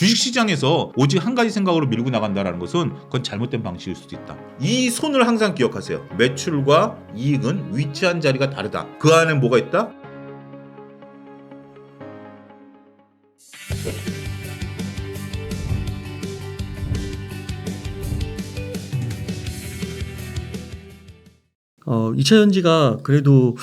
주식시장에서 오직 한 가지 생각으로 밀고 나간다는 것은 그건 잘못된 방식일 수도 있다. 이 손을 항상 기억하세요. 매출과 이익은 위치한 자리가 다르다. 그 안에 뭐가 있다? 이차전지가 그래도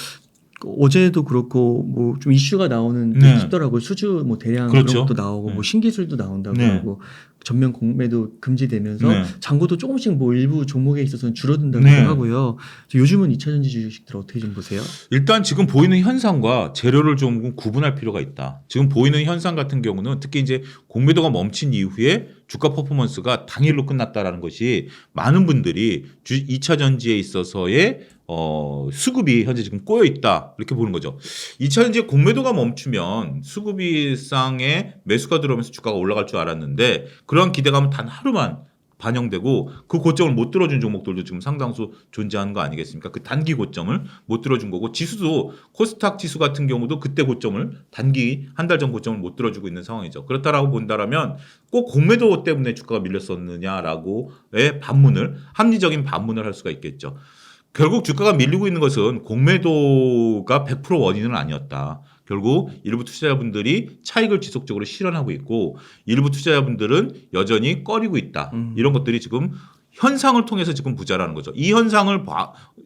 어제도 그렇고 뭐 좀 이슈가 나오는 게 있더라고요. 수주 뭐 대량 그렇죠. 그런 것도 나오고 뭐 신기술도 나온다고 네. 하고 전면 공매도 금지되면서 네. 잔고도 조금씩 뭐 일부 종목에 있어서는 줄어든다고 네. 하고요. 요즘은 이차전지 주식들 어떻게 좀 보세요? 일단 지금 보이는 현상과 재료를 좀 구분할 필요가 있다. 지금 보이는 현상 같은 경우는 특히 이제 공매도가 멈춘 이후에 주가 퍼포먼스가 당일로 끝났다라는 것이 많은 분들이 2차 전지에 있어서의 수급이 현재 지금 꼬여 있다 이렇게 보는 거죠. 2차 전지 공매도가 멈추면 수급이상의 매수가 들어오면서 주가가 올라갈 줄 알았는데 그런 기대감은 단 하루만 반영되고 그 고점을 못 들어준 종목들도 지금 상당수 존재하는 거 아니겠습니까? 그 단기 고점을 못 들어준 거고 지수도 코스닥 지수 같은 경우도 그때 고점을 단기 한 달 전 고점을 못 들어주고 있는 상황이죠. 그렇다라고 본다라면 꼭 공매도 때문에 주가가 밀렸었느냐라고의 반문을 합리적인 반문을 할 수가 있겠죠. 결국 주가가 밀리고 있는 것은 공매도가 100% 원인은 아니었다. 결국 일부 투자자분들이 차익을 지속적으로 실현하고 있고 일부 투자자분들은 여전히 꺼리고 있다. 이런 것들이 지금 현상을 통해서 지금 부자라는 거죠. 이 현상을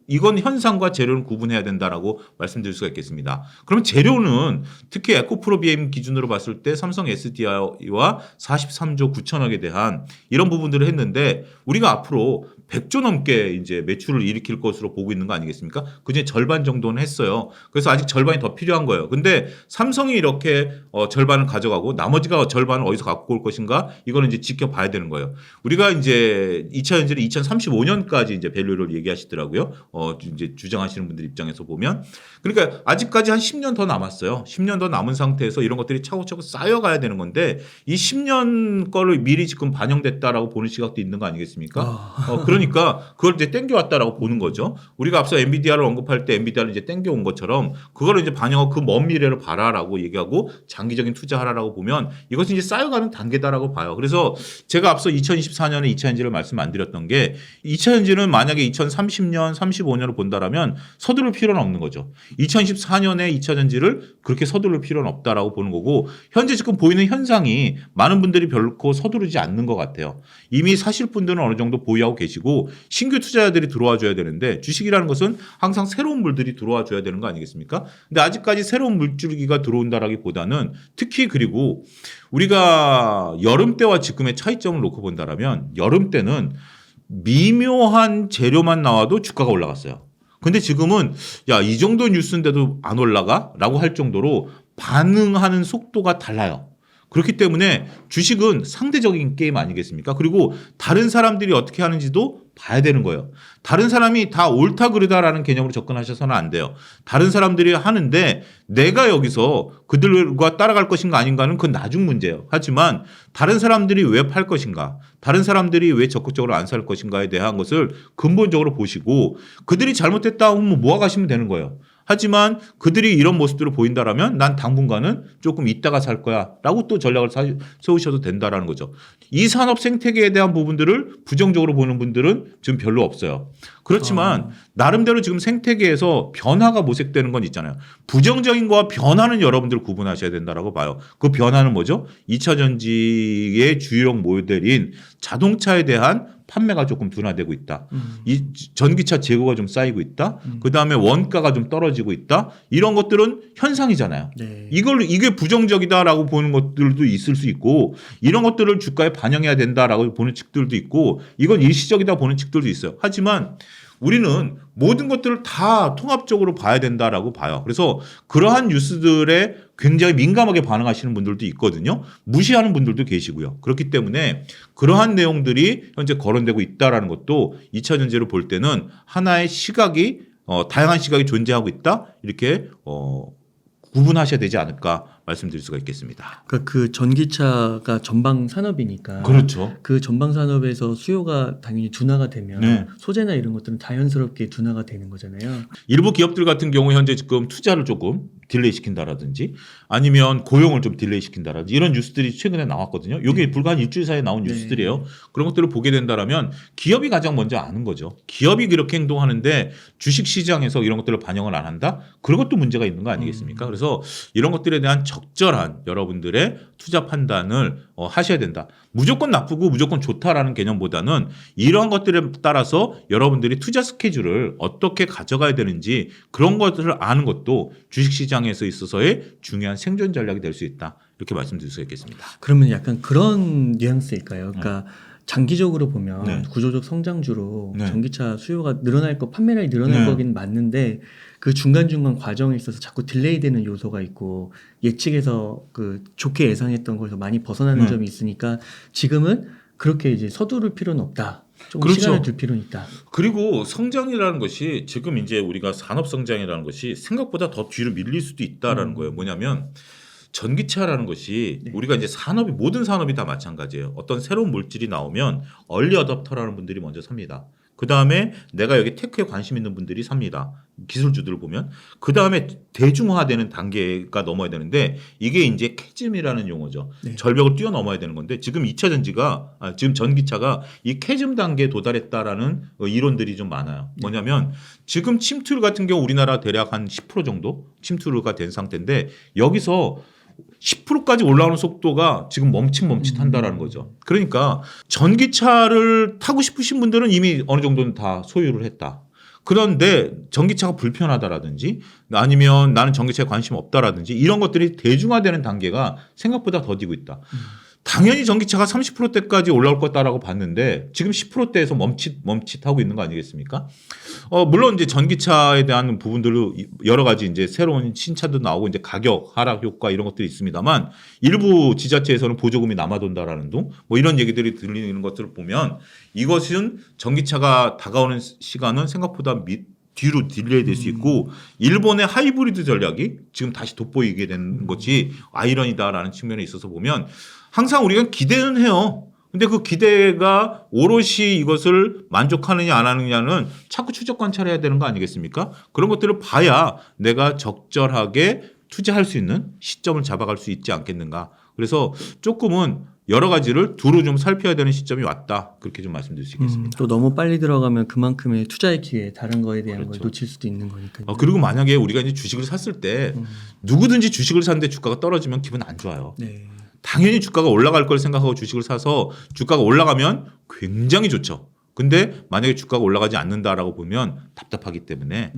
이건 현상과 재료는 구분해야 된다라고 말씀드릴 수가 있겠습니다. 그러면 재료는 특히 에코프로 BM 기준으로 봤을 때 삼성 SDI와 43조 9천억에 대한 이런 부분들을 했는데 우리가 앞으로 100조 넘게 이제 매출을 일으킬 것으로 보고 있는 거 아니겠습니까? 그중에 절반 정도는 했어요. 그래서 아직 절반이 더 필요한 거예요. 근데 삼성이 이렇게 절반을 가져가고 나머지가 절반을 어디서 갖고 올 것인가? 이거는 이제 지켜봐야 되는 거예요. 우리가 이제 2차 전지를 2035년까지 이제 밸류를 얘기하시더라고요. 이제 주장하시는 분들 입장에서 보면. 그러니까 아직까지 한 10년 더 남았어요. 10년 더 남은 상태에서 이런 것들이 차곡차곡 쌓여가야 되는 건데 이 10년 거를 미리 지금 반영됐다라고 보는 시각도 있는 거 아니겠습니까? 그러니까 그걸 이제 땡겨왔다라고 보는 거죠. 우리가 앞서 엔비디아를 언급할 때 엔비디아를 이제 땡겨온 것처럼 그거를 이제 반영하고 그 먼 미래를 봐라라고 얘기하고 장기적인 투자하라라고 보면 이것은 이제 쌓여가는 단계다라고 봐요. 그래서 제가 앞서 2024년에 2차 전지를 말씀 안 드렸던 게 2차 전지는 만약에 2030년, 35년을 본다라면 서두를 필요는 없는 거죠. 2014년에 2차 전지를 그렇게 서두를 필요는 없다라고 보는 거고 현재 지금 보이는 현상이 많은 분들이 별로 서두르지 않는 것 같아요. 이미 사실 분들은 어느 정도 보유하고 계시고 신규 투자자들이 들어와 줘야 되는데 주식이라는 것은 항상 새로운 물들이 들어와 줘야 되는 거 아니겠습니까? 근데 아직까지 새로운 물줄기가 들어온다라기보다는 특히 그리고 우리가 여름 때와 지금의 차이점을 놓고 본다라면 여름 때는 미묘한 재료만 나와도 주가가 올라갔어요. 근데 지금은 야, 이 정도 뉴스인데도 안 올라가? 라고 할 정도로 반응하는 속도가 달라요. 그렇기 때문에 주식은 상대적인 게임 아니겠습니까? 그리고 다른 사람들이 어떻게 하는지도 봐야 되는 거예요. 다른 사람이 다 옳다 그르다라는 개념으로 접근하셔서는 안 돼요. 다른 사람들이 하는데 내가 여기서 그들과 따라갈 것인가 아닌가는 그건 나중 문제예요. 하지만 다른 사람들이 왜 팔 것인가, 다른 사람들이 왜 적극적으로 안 살 것인가에 대한 것을 근본적으로 보시고 그들이 잘못했다 하면 모아가시면 되는 거예요. 하지만 그들이 이런 모습들을 보인다라면 난 당분간은 조금 있다가 살 거야 라고 또 전략을 세우셔도 된다라는 거죠. 이 산업 생태계에 대한 부분들을 부정적으로 보는 분들은 지금 별로 없어요. 그렇지만 나름대로 지금 생태계에서 변화가 모색되는 건 있잖아요. 부정적인 거와 변화는 여러분들 구분하셔야 된다라고 봐요. 그 변화는 뭐죠? 2차 전지의 주요력 모델인 자동차에 대한 판매가 조금 둔화되고 있다. 이 전기차 재고가 좀 쌓이고 있다. 그다음에 원가가 좀 떨어지고 있다. 이런 것들은 현상이잖아요. 네. 이게 부정적이다라고 보는 것들도 있을 수 있고 이런 것들을 주가에 반영해야 된다라고 보는 측들도 있고 이건 일시적이다 보는 측들도 있어요. 하지만 우리는 모든 것들을 다 통합적으로 봐야 된다라고 봐요. 그래서 그러한 뉴스들에 굉장히 민감하게 반응하시는 분들도 있거든요. 무시하는 분들도 계시고요. 그렇기 때문에 그러한 내용들이 현재 거론되고 있다라는 것도 2차 전지를 볼 때는 하나의 시각이 다양한 시각이 존재하고 있다. 이렇게 구분하셔야 되지 않을까 말씀드릴 수가 있겠습니다. 그러니까 그 전기차가 전방 산업이니까 그렇죠. 그 전방 산업에서 수요가 당연히 둔화가 되면 네. 소재나 이런 것들은 자연스럽게 둔화가 되는 거잖아요. 일부 기업들 같은 경우 현재 지금 투자를 조금 딜레이 시킨다라든지 아니면 고용을 좀 딜레이 시킨다라든지 이런 뉴스들이 최근에 나왔거든요. 이게 불과 한 일주일 사이에 나온 네. 뉴스들이에요. 그런 것들을 보게 된다라면 기업이 가장 먼저 아는 거죠. 기업이 그렇게 행동하는데 주식 시장에서 이런 것들을 반영을 안 한다? 그런 것도 문제가 있는 거 아니겠습니까? 그래서 이런 것들에 대한 적절한 여러분들의 투자 판단을 하셔야 된다. 무조건 나쁘고 무조건 좋다라는 개념보다는 이러한 것들에 따라서 여러분들이 투자 스케줄을 어떻게 가져가야 되는지 그런 것들을 아는 것도 주식시장에서 있어서의 중요한 생존 전략이 될 수 있다. 이렇게 말씀드릴 수 있겠습니다. 그러면 약간 그런 뉘앙스일까요? 그러니까 장기적으로 보면 네. 구조적 성장주로 네. 전기차 수요가 늘어날 거, 판매량이 늘어날 네. 거긴 맞는데 그 중간중간 과정에 있어서 자꾸 딜레이 되는 요소가 있고 예측에서 그 좋게 예상했던 거에서 많이 벗어나는 네. 점이 있으니까 지금은 그렇게 이제 서두를 필요는 없다. 좀 그렇죠. 시간을 둘 필요는 있다. 그리고 성장이라는 것이 지금 이제 우리가 산업 성장이라는 것이 생각보다 더 뒤로 밀릴 수도 있다라는 거예요. 뭐냐면 전기차라는 것이 네. 우리가 이제 산업이 모든 산업이 다 마찬가지예요. 어떤 새로운 물질이 나오면 얼리 어댑터라는 분들이 먼저 삽니다. 그 다음에 내가 여기 테크에 관심 있는 분들이 삽니다. 기술주들을 보면. 그 다음에 대중화되는 단계가 넘어야 되는데 이게 이제 캐즘이라는 용어죠. 네. 절벽을 뛰어넘어야 되는 건데 지금 2차 전지가 지금 전기차가 이 캐즘 단계에 도달했다라는 이론들이 좀 많아요. 뭐냐면 지금 침투율 같은 경우 우리나라 대략 한 10% 정도 침투율가 된 상태인데 여기서 10%까지 올라오는 속도가 지금 멈칫멈칫한다라는 거죠. 그러니까 전기차를 타고 싶으신 분들은 이미 어느 정도는 다 소유를 했다. 그런데 전기차가 불편하다라든지 아니면 나는 전기차에 관심 없다라든지 이런 것들이 대중화되는 단계가 생각보다 더디고 있다. 당연히 전기차가 30%대까지 올라올 거다라고 봤는데 지금 10%대에서 멈칫하고 있는 거 아니겠습니까? 물론 이제 전기차에 대한 부분들로 여러 가지 이제 새로운 신차도 나오고 이제 가격 하락 효과 이런 것들이 있습니다만 일부 지자체에서는 보조금이 남아돈다라는 등 뭐 이런 얘기들이 들리는 것들을 보면 이것은 전기차가 다가오는 시간은 생각보다 뒤로 딜레이 될 수 있고 일본의 하이브리드 전략이 지금 다시 돋보이게 된 것이 아이러니다라는 측면에 있어서 보면 항상 우리가 기대는 해요. 근데 그 기대가 오롯이 이것을 만족하느냐 안 하느냐는 자꾸 추적 관찰해야 되는 거 아니겠습니까? 그런 것들을 봐야 내가 적절하게 투자할 수 있는 시점을 잡아갈 수 있지 않겠는가. 그래서 조금은 여러 가지를 두루 좀 살펴야 되는 시점이 왔다. 그렇게 좀 말씀드릴 수 있겠습니다. 또 너무 빨리 들어가면 그만큼의 투자의 기회, 다른 거에 대한 그렇죠. 걸 놓칠 수도 있는 거니까요. 그리고 만약에 우리가 이제 주식을 샀을 때 누구든지 주식을 샀는데 주가가 떨어지면 기분 안 좋아요. 네. 당연히 주가가 올라갈 걸 생각하고 주식을 사서 주가가 올라가면 굉장히 좋죠. 근데 만약에 주가가 올라가지 않는다라고 보면 답답하기 때문에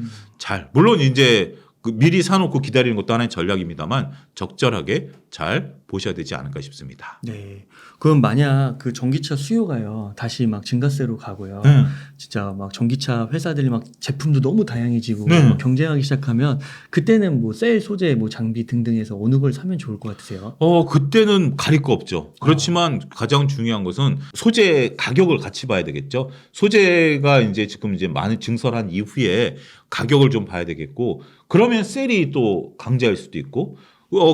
물론 이제 미리 사놓고 기다리는 것도 하나의 전략입니다만 적절하게 잘 보셔야 되지 않을까 싶습니다. 네. 그럼 만약 그 전기차 수요가요 다시 막 증가세로 가고요. 진짜 막 전기차 회사들이 막 제품도 너무 다양해지고 네. 막 경쟁하기 시작하면 그때는 뭐 셀 소재, 뭐 장비 등등해서 어느 걸 사면 좋을 것 같으세요? 그때는 가릴 거 없죠. 그렇지만 가장 중요한 것은 소재 가격을 같이 봐야 되겠죠. 소재가 이제 지금 이제 많이 증설한 이후에 가격을 좀 봐야 되겠고 그러면 셀이 또 강자일 수도 있고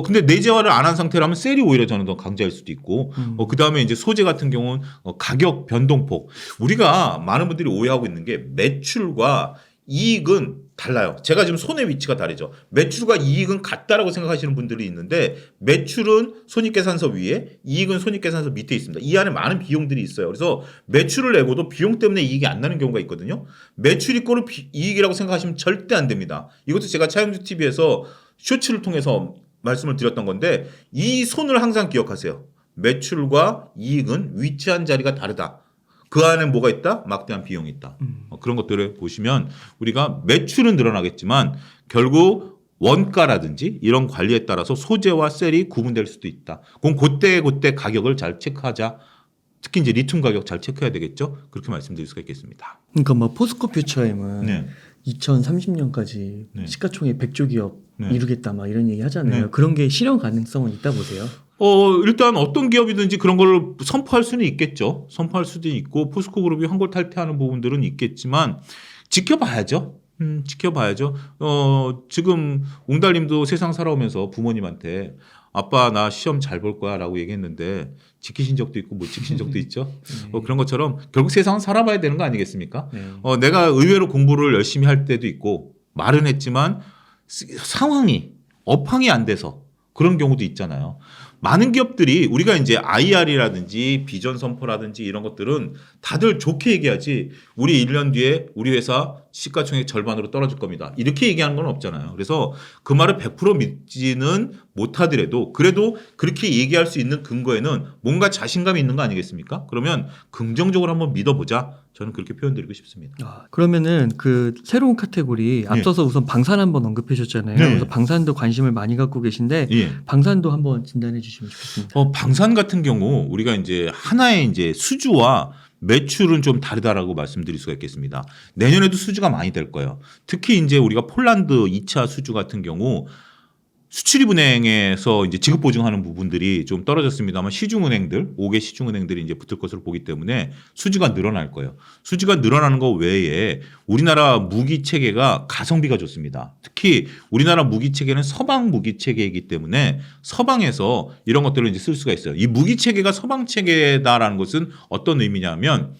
근데 내재화를 안 한 상태라면 셀이 오히려 저는 더 강자일 수도 있고 그 다음에 이제 소재 같은 경우는 가격 변동폭 우리가 많은 분들이 오해하고 있는 게 매출과 이익은 달라요. 제가 지금 손의 위치가 다르죠. 매출과 이익은 같다라고 생각하시는 분들이 있는데 매출은 손익계산서 위에 이익은 손익계산서 밑에 있습니다. 이 안에 많은 비용들이 있어요. 그래서 매출을 내고도 비용 때문에 이익이 안 나는 경우가 있거든요. 매출 이꼬르 이익이라고 생각하시면 절대 안 됩니다. 이것도 제가 차영주 TV에서 쇼츠를 통해서 말씀을 드렸던 건데 이 손을 항상 기억하세요. 매출과 이익은 위치한 자리가 다르다. 그 안에 뭐가 있다? 막대한 비용이 있다. 그런 것들을 보시면 우리가 매출은 늘어나겠지만 결국 원가라든지 이런 관리에 따라서 소재와 셀이 구분될 수도 있다. 그럼 그때 가격을 잘 체크하자. 특히 이제 리튬 가격 잘 체크해야 되겠죠. 그렇게 말씀드릴 수가 있겠습니다. 그러니까 뭐 포스코 퓨처엠은 네. 2030년까지 네. 시가총액 100조 기업 네. 이루겠다 막 이런 얘기 하잖아요. 네. 그런 게 실현 가능성은 있다 보세요? 일단 어떤 기업이든지 그런 걸 선포할 수는 있겠죠. 선포할 수도 있고 포스코 그룹이 환골 탈퇴하는 부분들은 있겠지만 지켜봐야죠. 지켜봐야죠. 지금 웅달님도 세상 살아오면서 부모님한테 아빠 나 시험 잘 볼 거야라고 얘기했는데 지키신 적도 있고 못 지키신 적도 있죠. 그런 것처럼 결국 세상은 살아봐야 되는 거 아니겠습니까? 네. 내가 의외로 공부를 열심히 할 때도 있고 말은 했지만 상황이 업황이 안 돼서 그런 경우도 있잖아요. 많은 기업들이 우리가 이제 IR이라든지 비전 선포라든지 이런 것들은 다들 좋게 얘기하지 우리 1년 뒤에 우리 회사 시가총액 절반으로 떨어질 겁니다. 이렇게 얘기하는 건 없잖아요. 그래서 그 말을 100% 믿지는 못하더라도 그래도 그렇게 얘기할 수 있는 근거에는 뭔가 자신감이 있는 거 아니겠습니까? 그러면 긍정적으로 한번 믿어보자. 저는 그렇게 표현드리고 싶습니다. 그러면은 그 새로운 카테고리 앞서서 우선 방산 한번 언급해 주셨잖아요. 네. 그래서 방산도 관심을 많이 갖고 계신데 예. 방산도 한번 진단해 주시면 좋겠습니다. 방산 같은 경우 우리가 이제 하나의 이제 수주와 매출은 좀 다르다라고 말씀드릴 수가 있겠습니다. 내년에도 수주가 많이 될 거예요. 특히 이제 우리가 폴란드 2차 수주 같은 경우 수출입은행에서 이제 지급 보증하는 부분들이 좀 떨어졌습니다만 시중은행들 5개 시중은행들이 이제 붙을 것으로 보기 때문에 수주가 늘어날 거예요. 수주가 늘어나는 거 외에 우리나라 무기 체계가 가성비가 좋습니다. 특히 우리나라 무기 체계는 서방 무기 체계이기 때문에 서방에서 이런 것들을 이제 쓸 수가 있어요. 이 무기 체계가 서방 체계다라는 것은 어떤 의미냐면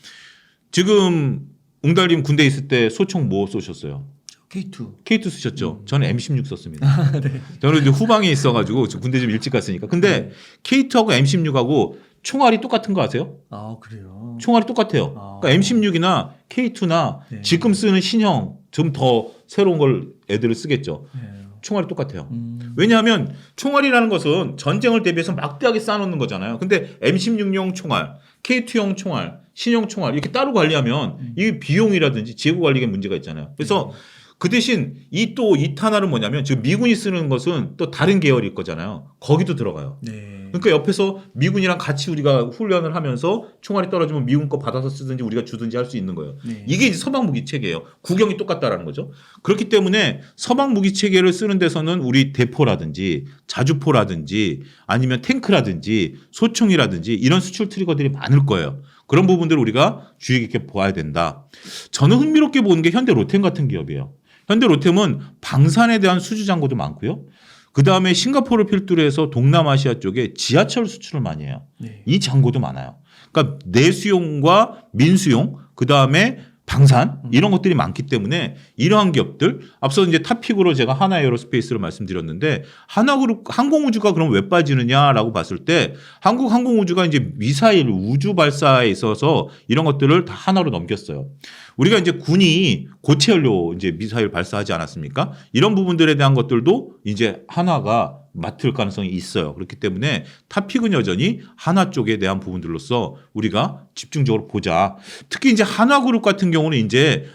지금 웅달님 군대 있을 때 소총 뭐 쏘셨어요? K2. K2 쓰셨죠? 저는 M16 썼습니다. 네. 저는 이제 후방에 있어가지고 군대 좀 일찍 갔으니까. 근데 K2하고 M16하고 총알이 똑같은 거 아세요? 아 그래요. 총알이 똑같아요. 그러니까 M16이나 K2나 네. 지금 쓰는 신형 좀 더 새로운 걸 애들을 쓰겠죠. 네. 총알이 똑같아요. 왜냐하면 총알이라는 것은 전쟁을 대비해서 막대하게 쌓아놓는 거잖아요. 근데 M16용 총알, K2형 총알, 신형 총알 이렇게 따로 관리하면 이 비용이라든지 재고 관리에 문제가 있잖아요. 그래서 그 대신 이 탄알은 뭐냐면 지금 미군이 쓰는 것은 또 다른 계열일 거잖아요. 거기도 들어가요. 네. 그러니까 옆에서 미군이랑 같이 우리가 훈련을 하면서 총알이 떨어지면 미군 거 받아서 쓰든지 우리가 주든지 할 수 있는 거예요. 네. 이게 이제 서방 무기 체계예요. 구경이 똑같다라는 거죠. 그렇기 때문에 서방 무기 체계를 쓰는 데서는 우리 대포라든지 자주포라든지 아니면 탱크라든지 소총이라든지 이런 수출 트리거들이 많을 거예요. 그런 부분들을 우리가 주의 깊게 보아야 된다. 저는 흥미롭게 보는 게 현대 로템 같은 기업이에요. 현대 로템은 방산에 대한 수주 잔고도 많고요. 그다음에 싱가포르를 필두로 해서 동남아시아 쪽에 지하철 수출을 많이 해요. 네. 이 잔고도 많아요. 그러니까 내수용과 민수용 그다음에 방산 이런 것들이 많기 때문에 이러한 기업들 앞서 이제 탑픽으로 제가 하나에어로스페이스를 말씀드렸는데 하나그룹 항공우주가 그럼 왜 빠지느냐라고 봤을 때 한국 항공우주가 이제 미사일 우주 발사에 있어서 이런 것들을 다 하나로 넘겼어요. 우리가 이제 군이 고체 연료 이제 미사일 발사하지 않았습니까? 이런 부분들에 대한 것들도 이제 하나가 맡을 가능성이 있어요. 그렇기 때문에 탑픽은 여전히 하나 쪽에 대한 부분들로서 우리가 집중적으로 보자. 특히 이제 한화그룹 같은 경우는 이제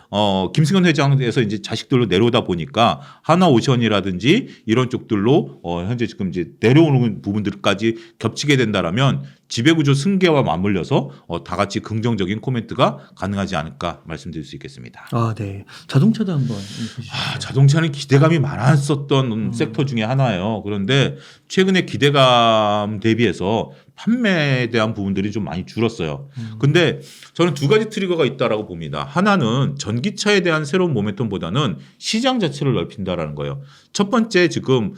김승현 회장에서 이제 자식들로 내려오다 보니까 하나오션이라든지 이런 쪽들로 현재 지금 이제 내려오는 부분들까지 겹치게 된다라면 지배구조 승계와 맞물려서 다 같이 긍정적인 코멘트가 가능하지 않을까 말씀드릴 수 있겠습니다. 아 네. 자동차도 한번 읽어주시죠. 자동차는 기대감이 많았었던 섹터 중에 하나예요. 그런데 최근에 기대감 대비해서 판매에 대한 부분들이 좀 많이 줄었어요. 근데 저는 두 가지 트리거가 있다라고 봅니다. 하나는 전기차에 대한 새로운 모멘텀보다는 시장 자체를 넓힌다라는 거예요. 첫 번째 지금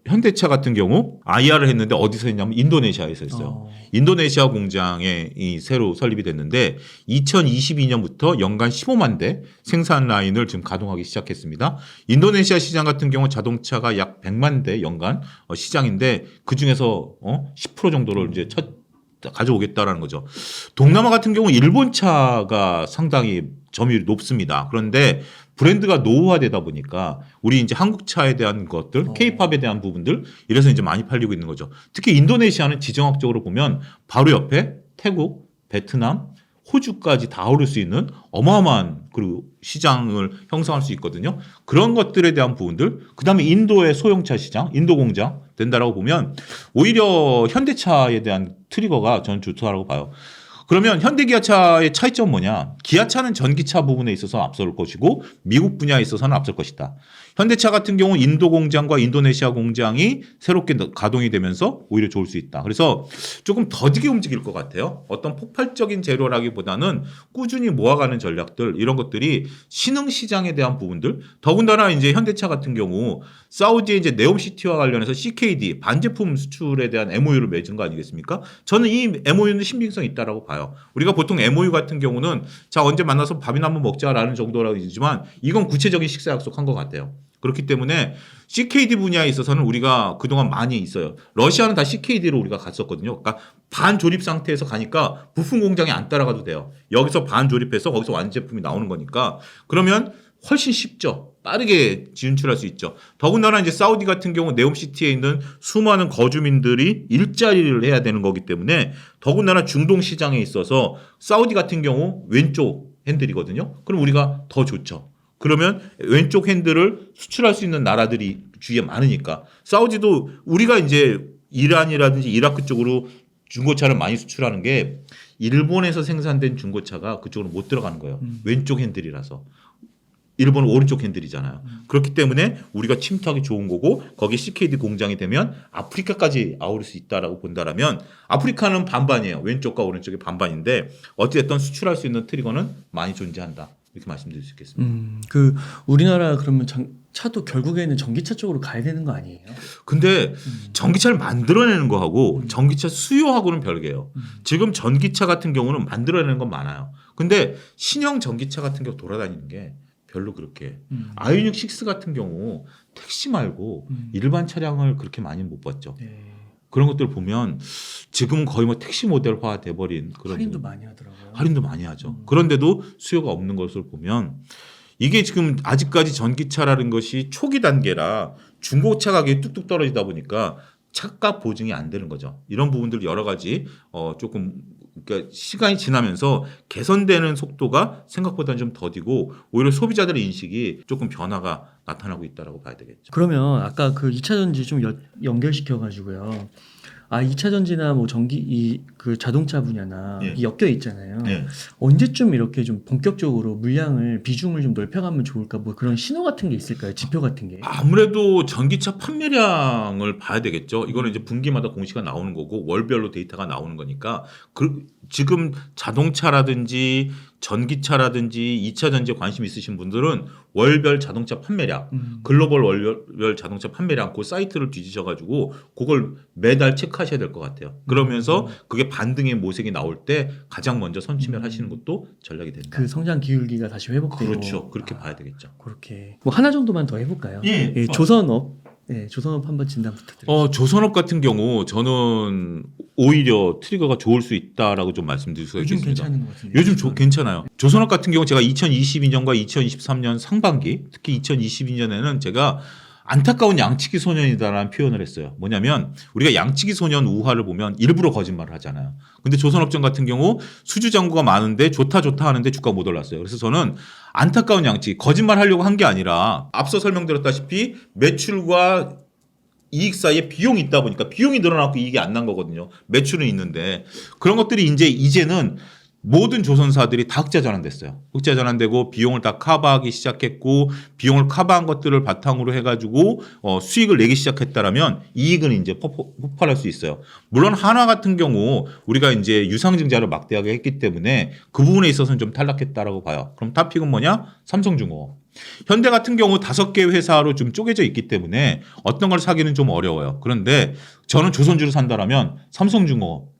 현대차 같은 경우 IR을 했는데 어디서 했냐면 인도네시아에서 했어요. 인도네시아 공장에 새로 설립이 됐는데 2022년부터 연간 15만 대 생산 라인을 지금 가동하기 시작했습니다. 인도네시아 시장 같은 경우 자동차가 약 100만 대 연간 시장인데 그 중에서 10% 정도를 이제 가져오겠다라는 거죠. 동남아 같은 경우 일본 차가 상당히 점이 높습니다. 그런데 브랜드가 노후화되다 보니까 우리 이제 한국 차에 대한 것들, K-팝에 대한 부분들 이래서 이제 많이 팔리고 있는 거죠. 특히 인도네시아는 지정학적으로 보면 바로 옆에 태국, 베트남, 호주까지 다 오를 수 있는 어마어마한 그리고 시장을 형성할 수 있거든요. 그런 것들에 대한 부분들, 그다음에 인도의 소형차 시장, 인도 공장 된다라고 보면 오히려 현대차에 대한 트리거가 저는 좋다라고 봐요. 그러면 현대기아차의 차이점은 뭐냐? 기아차는 전기차 부분에 있어서 앞설 것이고 미국 분야에 있어서는 앞설 것이다. 현대차 같은 경우 인도 공장과 인도네시아 공장이 새롭게 가동이 되면서 오히려 좋을 수 있다. 그래서 조금 더디게 움직일 것 같아요. 어떤 폭발적인 재료라기보다는 꾸준히 모아가는 전략들 이런 것들이 신흥 시장에 대한 부분들 더군다나 이제 현대차 같은 경우 사우디의 이제 네옴시티와 관련해서 CKD 반제품 수출에 대한 MOU를 맺은 거 아니겠습니까? 저는 이 MOU는 신빙성이 있다라고 봐요. 우리가 보통 MOU 같은 경우는 자 언제 만나서 밥이나 한번 먹자라는 정도라지만 이건 구체적인 식사 약속한 것 같아요. 그렇기 때문에 CKD 분야에 있어서는 우리가 그동안 많이 있어요. 러시아는 다 CKD로 우리가 갔었거든요. 그러니까 반조립 상태에서 가니까 부품 공장에 안 따라가도 돼요. 여기서 반조립해서 거기서 완제품이 나오는 거니까 그러면 훨씬 쉽죠. 빠르게 진출할 수 있죠. 더군다나 이제 사우디 같은 경우 네옴시티에 있는 수많은 거주민들이 일자리를 해야 되는 거기 때문에 더군다나 중동 시장에 있어서 사우디 같은 경우 왼쪽 핸들이거든요. 그럼 우리가 더 좋죠. 그러면 왼쪽 핸들을 수출할 수 있는 나라들이 주위에 많으니까 사우디도 우리가 이제 이란이라든지 이라크 쪽으로 중고차를 많이 수출하는 게 일본에서 생산된 중고차가 그쪽으로 못 들어가는 거예요. 왼쪽 핸들이라서. 일본은 오른쪽 핸들이잖아요. 그렇기 때문에 우리가 침투하기 좋은 거고 거기 CKD 공장이 되면 아프리카까지 아우를 수 있다라고 본다라면 아프리카는 반반이에요. 왼쪽과 오른쪽이 반반인데 어찌됐든 수출할 수 있는 트리거는 많이 존재한다. 이렇게 말씀드릴 수 있겠습니다. 그 우리나라 그러면 차도 결국에는 전기차 쪽으로 가야 되는 거 아니에요? 근데 전기차를 만들어내는 거하고 전기차 수요하고는 별개예요. 지금 전기차 같은 경우는 만들어내는 건 많아요. 근데 신형 전기차 같은 경우 돌아다니는 게 별로 그렇게 아이오닉 6 같은 경우 택시 말고 일반 차량을 그렇게 많이 못 봤죠. 네. 그런 것들 보면 지금 거의 뭐 택시 모델화 돼버린 그런 할인도 많이 하더라고요. 할인도 많이 하죠. 그런데도 수요가 없는 것을 보면 이게 지금 아직까지 전기차라는 것이 초기 단계라 중고차 가격이 뚝뚝 떨어지다 보니까 차값 보증이 안 되는 거죠. 이런 부분들 여러 가지 조금 그러니까 시간이 지나면서 개선되는 속도가 생각보다는 좀 더디고 오히려 소비자들의 인식이 조금 변화가 나타나고 있다라고 봐야 되겠죠. 그러면 아까 그 2차 전지 좀 연결시켜 가지고요. 2차 전지나 뭐 그 자동차 분야나 예. 엮여 있잖아요. 네. 언제쯤 이렇게 좀 본격적으로 비중을 좀 넓혀가면 좋을까? 뭐 그런 신호 같은 게 있을까요? 지표 같은 게? 아무래도 전기차 판매량을 봐야 되겠죠. 이거는 이제 분기마다 공시가 나오는 거고 월별로 데이터가 나오는 거니까 지금 자동차라든지 전기차라든지 2차 전지에 관심 있으신 분들은 월별 자동차 판매량, 글로벌 월별 자동차 판매량 그 사이트를 뒤지셔가지고 그걸 매달 체크하셔야 될 것 같아요. 그러면서 그게 반등의 모색이 나올 때 가장 먼저 선취매하시는 것도 전략이 된다. 그 성장 기울기가 다시 회복되고. 그렇죠. 그렇게 봐야 되겠죠. 그렇게 뭐 하나 정도만 더 해볼까요? 예. 조선업. 네, 조선업 한번 진단 부탁드립니다. 조선업 같은 경우 저는 오히려 트리거가 좋을 수 있다라고 좀 말씀드릴 수가 요즘 있겠습니다. 괜찮은 것 같은데. 요즘 괜찮아요. 조선업 같은 경우 제가 2022년과 2023년 상반기, 특히 2022년에는 제가 안타까운 양치기 소년이다라는 표현을 했어요. 뭐냐면 우리가 양치기 소년 우화를 보면 일부러 거짓말을 하잖아요. 근데 조선업종 같은 경우 수주 잔고가 많은데 좋다 하는데 주가가 못 올랐어요. 그래서 저는 안타까운 양치기, 거짓말 하려고 한 게 아니라 앞서 설명드렸다시피 매출과 이익 사이에 비용이 있다 보니까 비용이 늘어나고 이익이 안 난 거거든요. 매출은 있는데 그런 것들이 이제는 모든 조선사들이 다 흑자 전환됐어요. 흑자 전환되고 비용을 다 커버하기 시작했고 비용을 커버한 것들을 바탕으로 해가지고 수익을 내기 시작했다라면 이익은 이제 폭발할 수 있어요. 물론 한화 같은 경우 우리가 이제 유상증자를 막대하게 했기 때문에 그 부분에 있어서는 좀 탈락했다라고 봐요. 그럼 탑픽은 뭐냐? 삼성중공업. 현대 같은 경우 5개 회사로 좀 쪼개져 있기 때문에 어떤 걸 사기는 좀 어려워요. 그런데 저는 조선주를 산다라면 삼성중공업.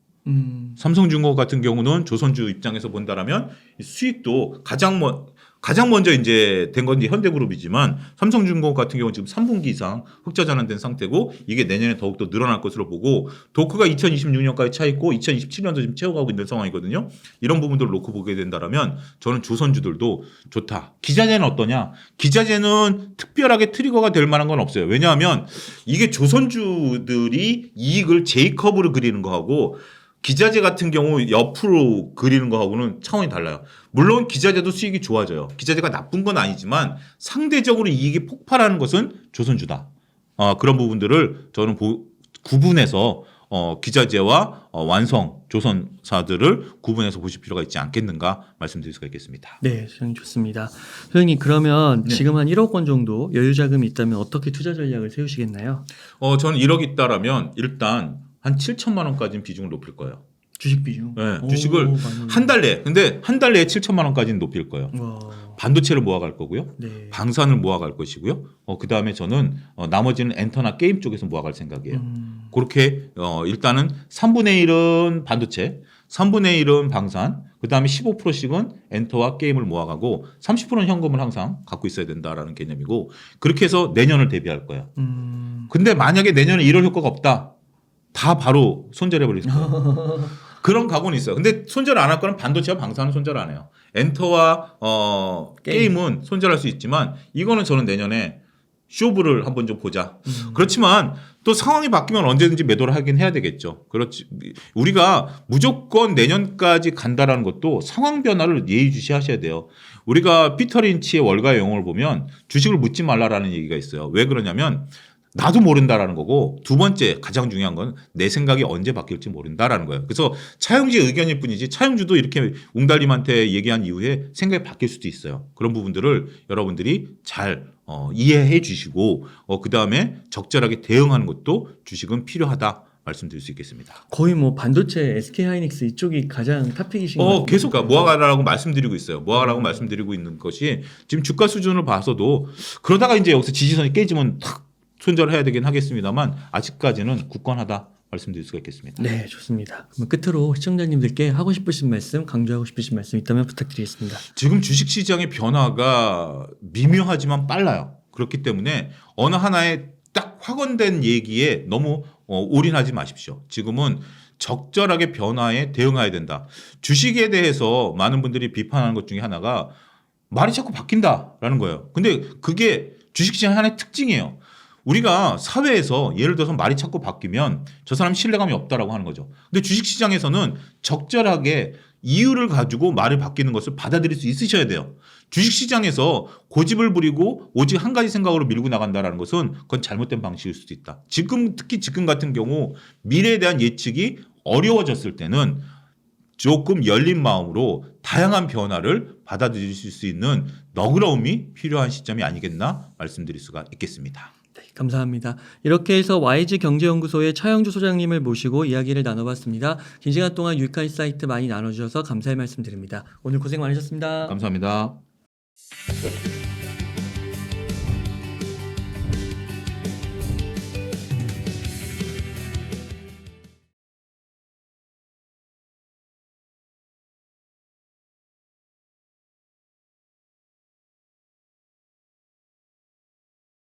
삼성중공업 같은 경우는 조선주 입장에서 본다라면 수익도 가장 먼저 이제 된 건 현대그룹이지만 삼성중공업 같은 경우는 지금 3분기 이상 흑자 전환된 상태고 이게 내년에 더욱더 늘어날 것으로 보고 도크가 2026년까지 차 있고 2027년도 지금 채워가고 있는 상황이거든요. 이런 부분들을 놓고 보게 된다라면 저는 조선주들도 좋다. 기자재는 어떠냐? 기자재는 특별하게 트리거가 될 만한 건 없어요. 왜냐하면 이게 조선주들이 이익을 J컵으로 그리는 거하고 기자재 같은 경우 옆으로 그리는 거하고는 차원이 달라요. 물론 기자재도 수익이 좋아져요. 기자재가 나쁜 건 아니지만 상대적으로 이익이 폭발하는 것은 조선주다. 그런 부분들을 저는 구분해서 기자재와 완성 조선사들을 구분해서 보실 필요가 있지 않겠는가 말씀드릴 수가 있겠습니다. 네, 소장님 좋습니다. 소장님 그러면 네. 지금 한 1억 원 정도 여유 자금이 있다면 어떻게 투자 전략을 세우시겠나요? 저는 1억 있다라면 일단 한 7천만 원까지는 비중을 높일 거예요. 주식 비중. 네, 오, 주식을 많이 한 달 내에. 근데 한 달 내에 7천만 원까지는 높일 거예요. 와. 반도체를 모아갈 거고요. 네. 방산을 모아갈 것이고요. 그 다음에 저는 나머지는 엔터나 게임 쪽에서 모아갈 생각이에요. 그렇게 일단은 3분의 1은 반도체, 3분의 1은 방산, 그 다음에 15%씩은 엔터와 게임을 모아가고 30%는 현금을 항상 갖고 있어야 된다라는 개념이고 그렇게 해서 내년을 대비할 거예요. 근데 만약에 내년에 이럴 효과가 없다. 다 바로 손절해버릴 거예요. 그런 각오는 있어요. 근데 손절 안 할 거는 반도체와 방산은 손절 안 해요. 엔터와 게임은 손절할 수 있지만 이거는 저는 내년에 쇼부를 한번 좀 보자. 그렇지만 또 상황이 바뀌면 언제든지 매도를 하긴 해야 되겠죠. 그렇지. 우리가 무조건 내년까지 간다라는 것도 상황 변화를 예의주시하셔야 돼요. 우리가 피터 린치의 월가의 영혼을 보면 주식을 묻지 말라라는 얘기가 있어요. 왜 그러냐면 나도 모른다라는 거고 두 번째 가장 중요한 건 내 생각이 언제 바뀔지 모른다라는 거예요. 그래서 차용주의 의견일 뿐이지 차용주도 이렇게 웅달님한테 얘기한 이후에 생각이 바뀔 수도 있어요. 그런 부분들을 여러분들이 잘 이해해 주시고 그다음에 적절하게 대응하는 것도 주식은 필요하다 말씀드릴 수 있겠습니다. 거의 뭐 반도체 SK 하이닉스 이쪽이 가장 탑픽이신 것 같아요. 계속 모아가라고 말씀드리고 있어요. 모아가라고 말씀드리고 있는 것이 지금 주가 수준을 봐서도 그러다가 이제 여기서 지지선이 깨지면 탁 손절해야 되긴 하겠습니다만 아직까지는 굳건하다 말씀드릴 수가 있겠습니다. 네, 좋습니다. 그럼 끝으로 시청자님들께 하고 싶으신 말씀, 강조하고 싶으신 말씀 있다면 부탁드리겠습니다. 지금 주식시장의 변화가 미묘하지만 빨라요. 그렇기 때문에 어느 하나에 딱 확언된 얘기에 너무 올인하지 마십시오. 지금은 적절하게 변화에 대응해야 된다. 주식에 대해서 많은 분들이 비판하는 것 중에 하나가 말이 자꾸 바뀐다라는 거예요. 근데 그게 주식시장의 하나의 특징이에요. 우리가 사회에서 예를 들어서 말이 자꾸 바뀌면 저 사람 신뢰감이 없다라고 하는 거죠. 근데 주식시장에서는 적절하게 이유를 가지고 말이 바뀌는 것을 받아들일 수 있으셔야 돼요. 주식시장에서 고집을 부리고 오직 한 가지 생각으로 밀고 나간다는 것은 그건 잘못된 방식일 수도 있다. 특히 지금 같은 경우 미래에 대한 예측이 어려워졌을 때는 조금 열린 마음으로 다양한 변화를 받아들이실 수 있는 너그러움이 필요한 시점이 아니겠나 말씀드릴 수가 있겠습니다. 네, 감사합니다. 이렇게 해서 YG 경제연구소의 차영주 소장님을 모시고 이야기를 나눠봤습니다. 긴 시간 동안 유익한 사이트 많이 나눠주셔서 감사의 말씀드립니다. 오늘 고생 많으셨습니다. 감사합니다.